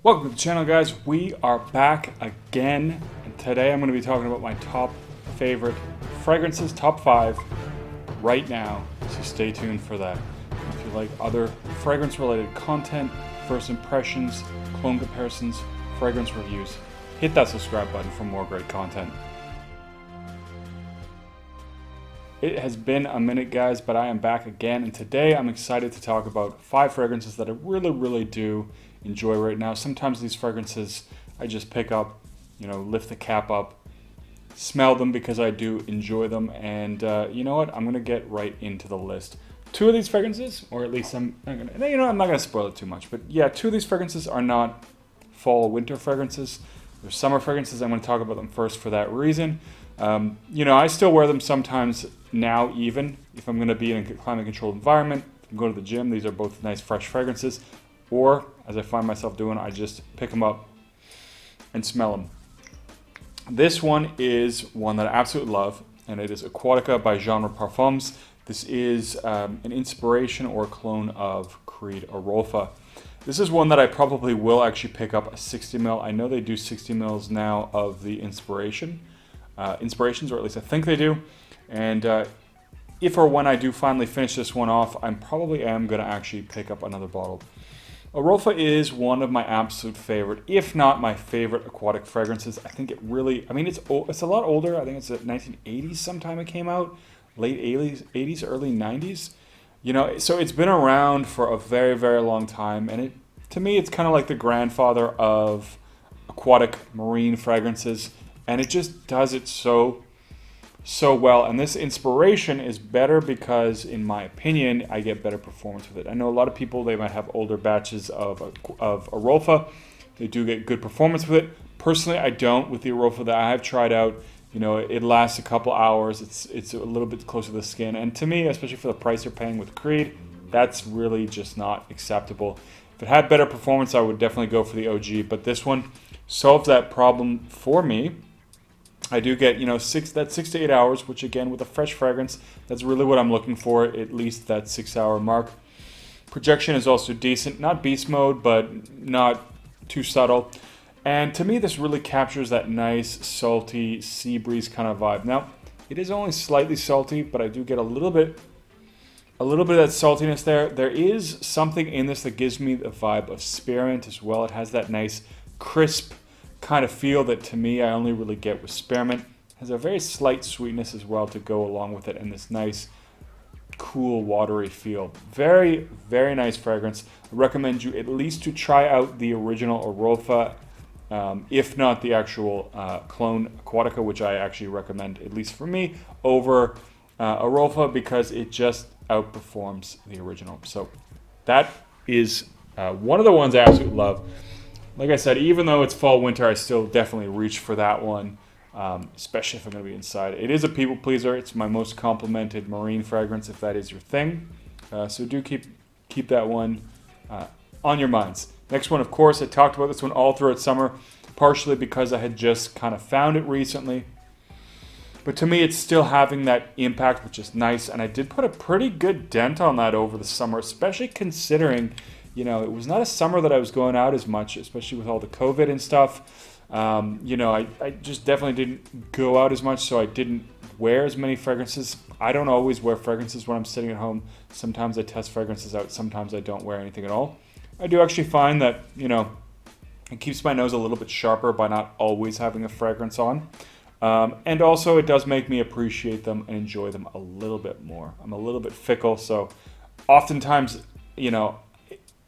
Welcome to the channel, guys. We are back again, and today I'm going to be talking about my top favorite fragrances, top 5 right now, so stay tuned for that. If you like other fragrance related content, first impressions, cologne comparisons, fragrance reviews, hit that subscribe button for more great content. It has been a minute, guys, but I am back again, and today I'm excited to talk about 5 fragrances that I really do enjoy right now. Sometimes these fragrances I just pick up, lift the cap up, smell them because I do enjoy them, and you know what? I'm gonna get right into the list. 2 of these fragrances, or at least I'm not gonna spoil it too much, but yeah, 2 of these fragrances are not fall winter fragrances. They're summer fragrances. I'm gonna talk about them first for that reason. I still wear them sometimes now, even if I'm going to be in a climate controlled environment. If I'm going to the gym, these are both nice fresh fragrances, or as I find myself doing, I just pick them up and smell them. This one is one that I absolutely love, and it is Aquatica by Genre Parfums. This is an inspiration or clone of Creed Arolfa. This is one that I probably will actually pick up a 60 ml. I know they do 60 mls now of the inspirations, or at least I think they do. And if or when I do finally finish this one off, I probably am going to actually pick up another bottle. Arolfa is one of my absolute favorite, if not my favorite, aquatic fragrances. I think it's a lot older. I think it's the 1980s sometime it came out, late 80s, early 90s. So it's been around for a very long time, and to me it's kind of like the grandfather of aquatic marine fragrances, and it just does it so well. And this inspiration is better because, in my opinion, I get better performance with it. I know a lot of people, they might have older batches of Arolfa. They do get good performance with it. Personally, I don't with the Arolfa that I have tried out. It lasts a couple hours. It's a little bit closer to the skin. And to me, especially for the price you're paying with Creed, that's really just not acceptable. If it had better performance, I would definitely go for the OG. But this one solves that problem for me. I do get 6 to 8 hours, which again with a fresh fragrance, that's really what I'm looking for, at least that 6-hour mark. Projection is also decent, not beast mode, but not too subtle. And to me, this really captures that nice salty sea breeze kind of vibe. Now, it is only slightly salty, but I do get a little bit of that saltiness there. There is something in this that gives me the vibe of spearmint as well. It has that nice crisp kind of feel that to me I only really get with spearmint. It has a very slight sweetness as well to go along with it, and this nice cool watery feel. Very nice fragrance. I recommend you at least to try out the original Arolfa, if not the actual clone Aquatica, which I actually recommend, at least for me, over Arolfa, because it just outperforms the original. So that is one of the ones I absolutely love. Like I said, even though it's fall winter, I still definitely reach for that one, especially if I'm going to be inside. It is a people pleaser. It's my most complimented marine fragrance, if that is your thing. So do keep that one on your minds. Next one, of course, I talked about this one all throughout summer, partially because I had just kind of found it recently. But to me, it's still having that impact, which is nice. And I did put a pretty good dent on that over the summer, especially considering it was not a summer that I was going out as much, especially with all the COVID and stuff. I just definitely didn't go out as much, so I didn't wear as many fragrances. I don't always wear fragrances when I'm sitting at home. Sometimes I test fragrances out, sometimes I don't wear anything at all. I do actually find that, it keeps my nose a little bit sharper by not always having a fragrance on. And also it does make me appreciate them and enjoy them a little bit more. I'm a little bit fickle, so oftentimes,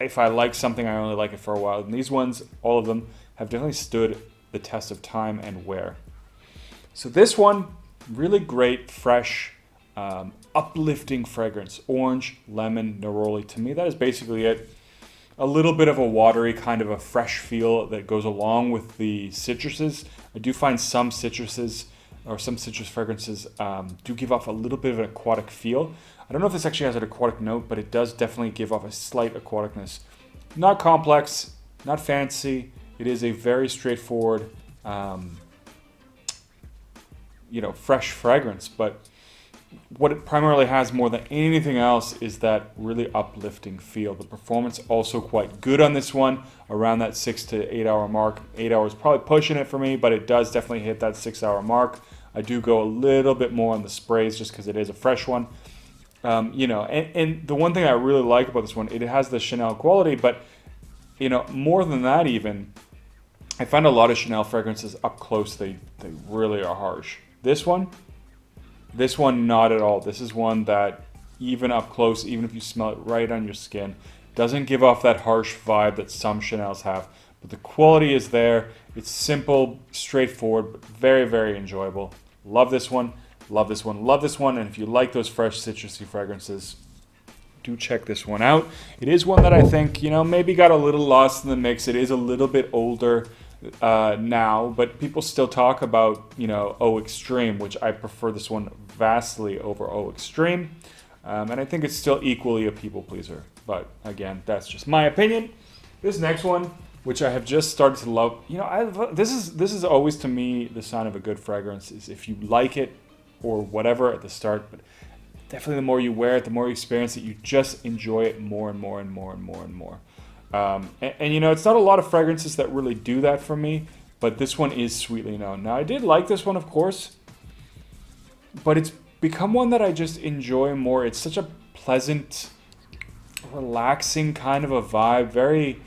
if I like something, I only like it for a while. And these ones, all of them, have definitely stood the test of time and wear. So this one, really great, fresh, uplifting fragrance. Orange, lemon, neroli. To me, that is basically it. A little bit of a watery kind of a fresh feel that goes along with the citruses. I do find some citruses or some citrus fragrances do give off a little bit of an aquatic feel. I don't know if this actually has an aquatic note, but it does definitely give off a slight aquaticness. Not complex, not fancy. It is a very straightforward, fresh fragrance. But what it primarily has more than anything else is that really uplifting feel. The performance also quite good on this one, around that 6 to 8 hour mark. 8 hours probably pushing it for me, but it does definitely hit that 6 hour mark. I do go a little bit more on the sprays just because it is a fresh one. And the one thing I really like about this one, it has the Chanel quality, but more than that even, I find a lot of Chanel fragrances up close, they really are harsh. This one, not at all. This is one that even up close, even if you smell it right on your skin, doesn't give off that harsh vibe that some Chanels have. But the quality is there. It's simple, straightforward, but very, very enjoyable. Love this one. Love this one. Love this one. And if you like those fresh citrusy fragrances, do check this one out. It is one that I think, maybe got a little lost in the mix. It is a little bit older now, but people still talk about, O Extreme, which I prefer this one vastly over O Extreme. And I think it's still equally a people pleaser. But again, that's just my opinion. This next one, which I have just started to love, this is always to me the sign of a good fragrance, is if you like it or whatever at the start, but definitely the more you wear it, the more you experience it, you just enjoy it more and more and more and more and more. It's not a lot of fragrances that really do that for me, but this one is sweetly known. Now, I did like this one, of course, but it's become one that I just enjoy more. It's such a pleasant, relaxing kind of a vibe, very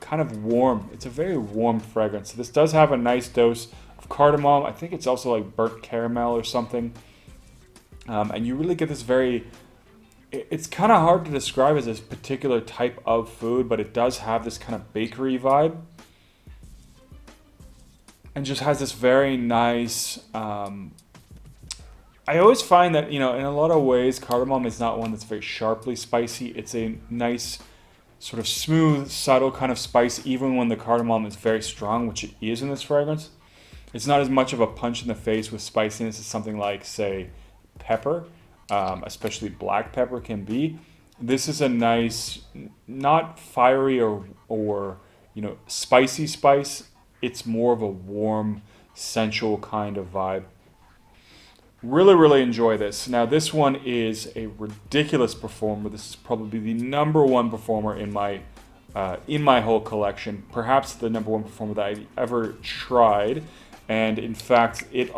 kind of warm. It's a very warm fragrance. This does have a nice dose of cardamom. I think it's also like burnt caramel or something. And you really get this it's kind of hard to describe as this particular type of food, but it does have this kind of bakery vibe. And just has this very nice, I always find that, in a lot of ways, cardamom is not one that's very sharply spicy. It's a nice, sort of smooth, subtle kind of spice, even when the cardamom is very strong, which it is in this fragrance. It's not as much of a punch in the face with spiciness as something like, say, pepper, especially black pepper can be. This is a nice, not fiery or spicy spice. It's more of a warm, sensual kind of vibe. Really, really enjoy this. Now, this one is a ridiculous performer. This is probably the number one performer in my whole collection. Perhaps the number one performer that I've ever tried. And in fact, you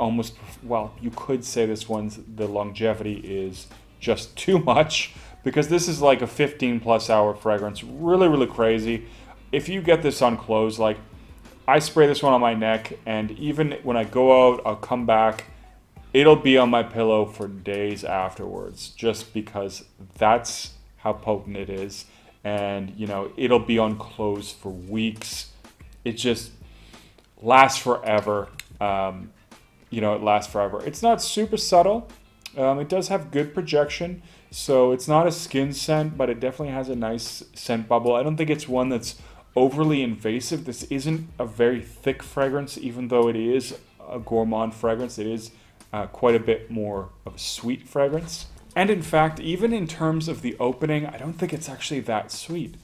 could say the longevity is just too much, because this is like a 15 plus hour fragrance. Really, really crazy. If you get this on clothes, like I spray this one on my neck, and even when I go out, I'll come back, it'll be on my pillow for days afterwards, just because that's how potent it is. And, it'll be on clothes for weeks. It just lasts forever. It lasts forever. It's not super subtle. It does have good projection, so it's not a skin scent, but it definitely has a nice scent bubble. I don't think it's one that's overly invasive. This isn't a very thick fragrance, even though it is a gourmand fragrance. It is quite a bit more of a sweet fragrance. And in fact, even in terms of the opening, I don't think it's actually that sweet.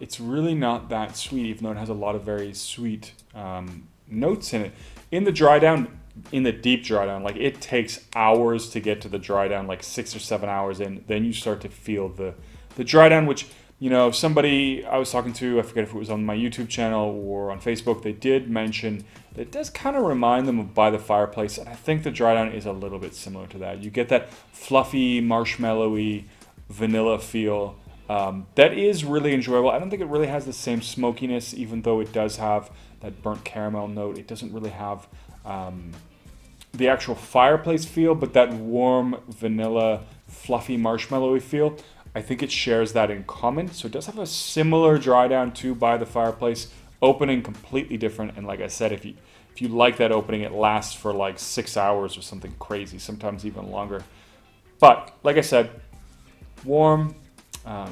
It's really not that sweet, even though it has a lot of very sweet notes in it. In the dry down, in the deep dry down, like it takes hours to get to the dry down, like 6 or 7 hours in. Then you start to feel the dry down, which, somebody I was talking to, I forget if it was on my YouTube channel or on Facebook, they did mention that it does kind of remind them of By the Fireplace. And I think the dry down is a little bit similar to that. You get that fluffy, marshmallowy, vanilla feel. That is really enjoyable. I don't think it really has the same smokiness, even though it does have that burnt caramel note. It doesn't really have the actual fireplace feel, but that warm, vanilla, fluffy, marshmallowy feel. I think it shares that in common. So it does have a similar dry down to By the Fireplace. Opening completely different. And like I said, if you like that opening, it lasts for like 6 hours or something crazy, sometimes even longer. But like I said, warm,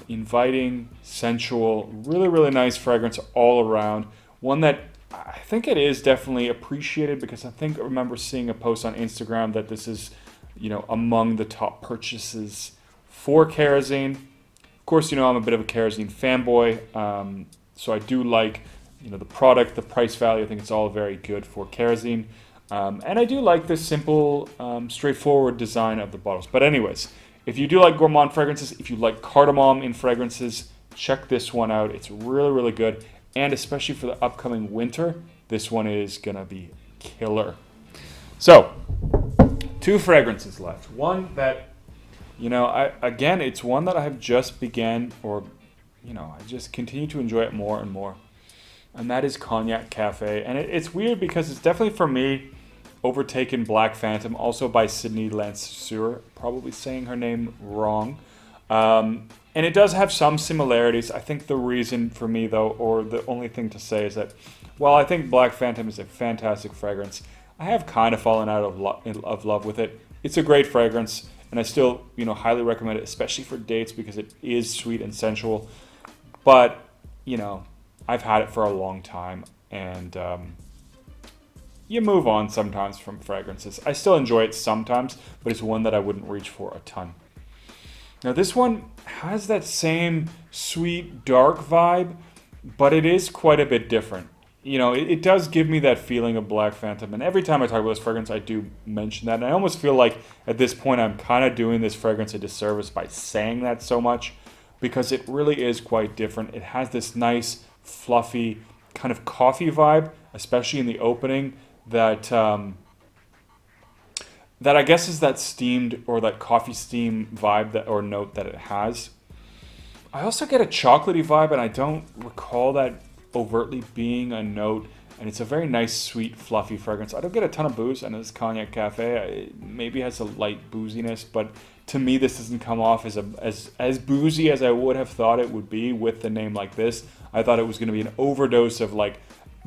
inviting, sensual, really, really nice fragrance all around. One that I think it is definitely appreciated, because I remember seeing a post on Instagram that this is, among the top purchases for kerosene. Of course, I'm a bit of a kerosene fanboy, so I do like, the product, the price value. I think it's all very good for kerosene. And I do like the simple, straightforward design of the bottles. But anyways, if you do like gourmand fragrances, if you like cardamom in fragrances, check this one out. It's really, really good. And especially for the upcoming winter, this one is going to be killer. So, 2 fragrances left. One that, it's one that I have just began, or, I just continue to enjoy it more and more. And that is Cognac Cafe. And it's weird because it's definitely, for me, overtaken Black Phantom, also by Sydney Lanceur, probably saying her name wrong. And it does have some similarities. I think the reason for me, though, or the only thing to say is that, while I think Black Phantom is a fantastic fragrance, I have kind of fallen out of love with it. It's a great fragrance, and I still, highly recommend it, especially for dates, because it is sweet and sensual. But, I've had it for a long time, and you move on sometimes from fragrances. I still enjoy it sometimes, but it's one that I wouldn't reach for a ton. Now, this one has that same sweet, dark vibe, but it is quite a bit different. It does give me that feeling of Black Phantom, and every time I talk about this fragrance, I do mention that, and I almost feel like at this point I'm kind of doing this fragrance a disservice by saying that so much, because it really is quite different. It has this nice, fluffy, kind of coffee vibe, especially in the opening, that I guess is that steamed or that coffee steam vibe or note that it has. I also get a chocolatey vibe, and I don't recall that overtly being a note, and it's a very nice, sweet, fluffy fragrance. I don't get a ton of booze, and this Cognac Cafe it maybe has a light booziness, but to me this doesn't come off as boozy as I would have thought it would be with the name like this. I thought it was going to be an overdose of like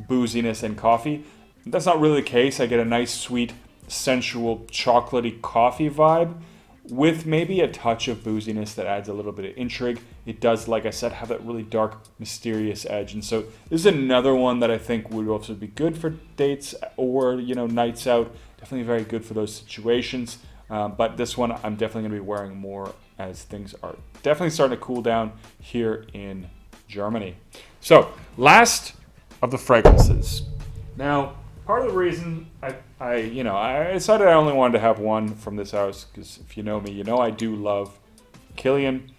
booziness and coffee. That's not really the case. I get a nice, sweet, sensual, chocolatey coffee vibe with maybe a touch of booziness that adds a little bit of intrigue. It does, like I said, have that really dark, mysterious edge. And so this is another one that I think would also be good for dates or, nights out. Definitely very good for those situations. But this one I'm definitely going to be wearing more as things are definitely starting to cool down here in Germany. So, last of the fragrances. Now, part of the reason I decided I only wanted to have one from this house, because if you know me, I do love Kilian.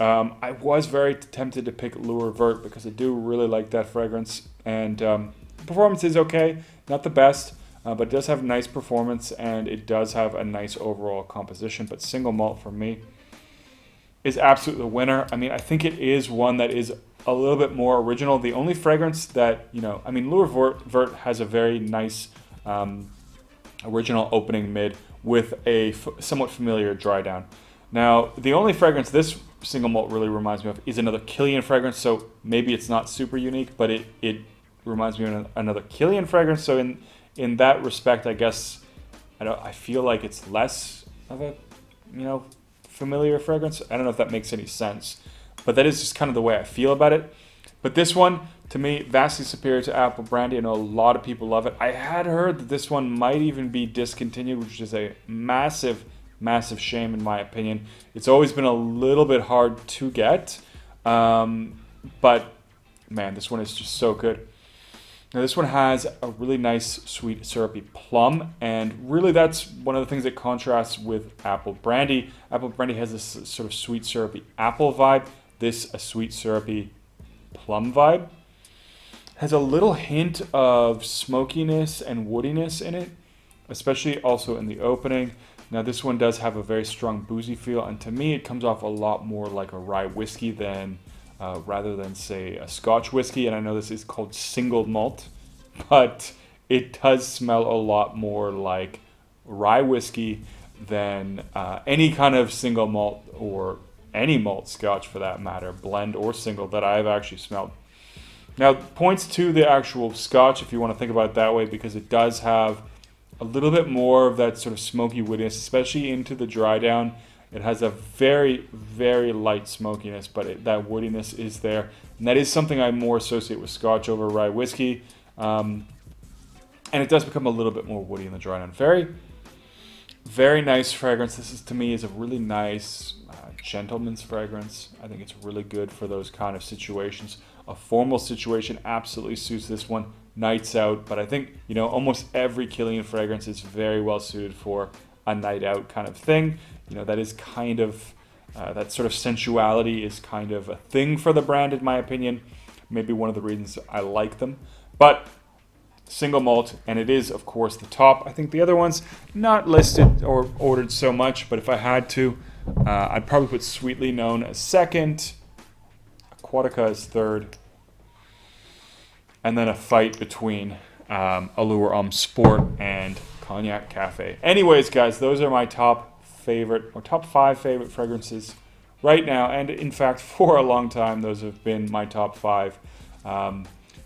I was very tempted to pick Loire Vert because I do really like that fragrance, and performance is okay, not the best, but it does have nice performance, and it does have a nice overall composition. But single malt for me is absolutely the winner. I mean, I think it is one that is a little bit more original. The only fragrance that, Loire Vert has a very nice original opening mid with a somewhat familiar dry down. Now, the only fragrance this single malt really reminds me of is another Kilian fragrance, so maybe it's not super unique, but it reminds me of another Kilian fragrance, so in that respect, I guess, I feel like it's less of a, familiar fragrance. I don't know if that makes any sense, but that is just kind of the way I feel about it. But this one, to me, vastly superior to Apple Brandy. I know a lot of people love it. I had heard that this one might even be discontinued, which is a massive, massive shame in my opinion. It's always been a little bit hard to get, but man, this one is just so good. Now, this one has a really nice, sweet, syrupy plum, and really that's one of the things that contrasts with Apple Brandy. Apple Brandy has this sort of sweet, syrupy apple vibe. This, a sweet, syrupy plum vibe. Has a little hint of smokiness and woodiness in it, especially also in the opening. Now, this one does have a very strong boozy feel, and to me, it comes off a lot more like a rye whiskey than rather than, say, a Scotch whiskey. And I know this is called single malt, but it does smell a lot more like rye whiskey than any kind of single malt or any malt Scotch for that matter, blend or single, that I've actually smelled. Now, points to the actual Scotch, if you want to think about it that way, because it does have a little bit more of that sort of smoky woodiness, especially into the dry down. It has a very, very light smokiness, but that woodiness is there. And that is something I more associate with Scotch over rye whiskey. And it does become a little bit more woody in the dry down. Very, very nice fragrance. This is, to me, is a really nice gentleman's fragrance. I think it's really good for those kind of situations. A formal situation absolutely suits this one nights out. But I think, you know, almost every Kilian fragrance is very well suited for a night out kind of thing. You know, that is kind of, that sort of sensuality is kind of a thing for the brand, in my opinion. Maybe one of the reasons I like them. But single malt, and it is, of course, the top. I think the other ones, not listed or ordered so much, but if I had to, I'd probably put Sweetly Known as second, Aquatica as third, and then a fight between Allure Homme Sport and Cognac Cafe. Anyways, guys, those are my top 5 favorite fragrances right now, and in fact, for a long time, those have been my top 5.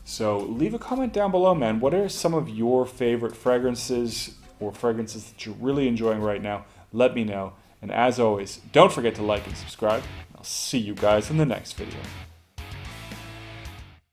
So leave a comment down below, man. What are some of your favorite fragrances or fragrances that you're really enjoying right now? Let me know. And as always, don't forget to like and subscribe. I'll see you guys in the next video.